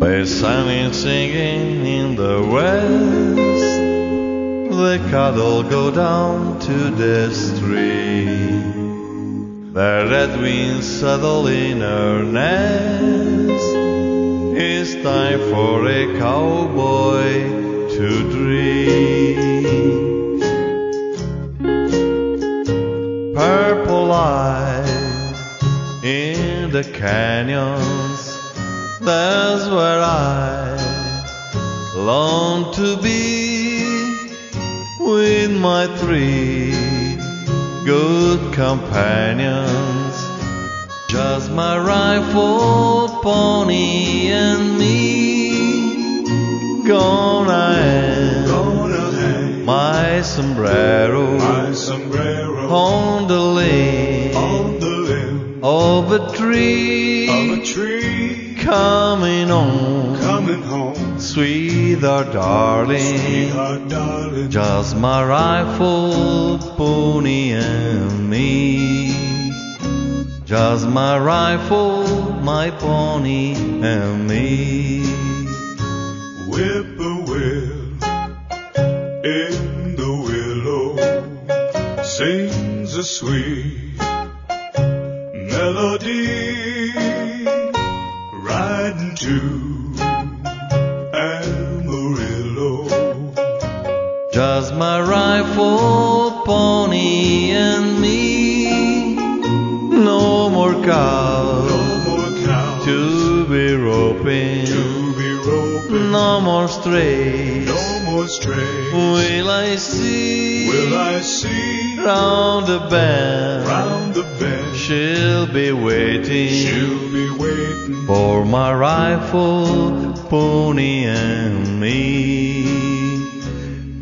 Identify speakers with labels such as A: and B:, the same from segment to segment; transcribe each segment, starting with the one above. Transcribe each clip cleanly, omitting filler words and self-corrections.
A: They sang it singing in the west. The cattle go down to the street. The red wings settle in earnest. It's time for a cowboy to dream. Purple light in the canyons, that's where I long to be, with my three good companions, just my rifle, pony, and me. Gonna hang my sombrero on the limb of a tree. Coming home, sweetheart, darling, just my rifle, pony, and me. Just my rifle, my pony, and me.
B: Whippoorwill in the willow sings a sweet melody. Riding to Amarillo,
A: just my rifle, pony, and me. No more cows to be roping, no more strays, will I see round the bend. She'll be waiting for my rifle, pony, and me.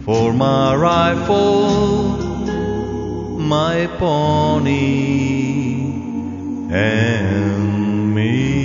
A: For my rifle, my pony, and me.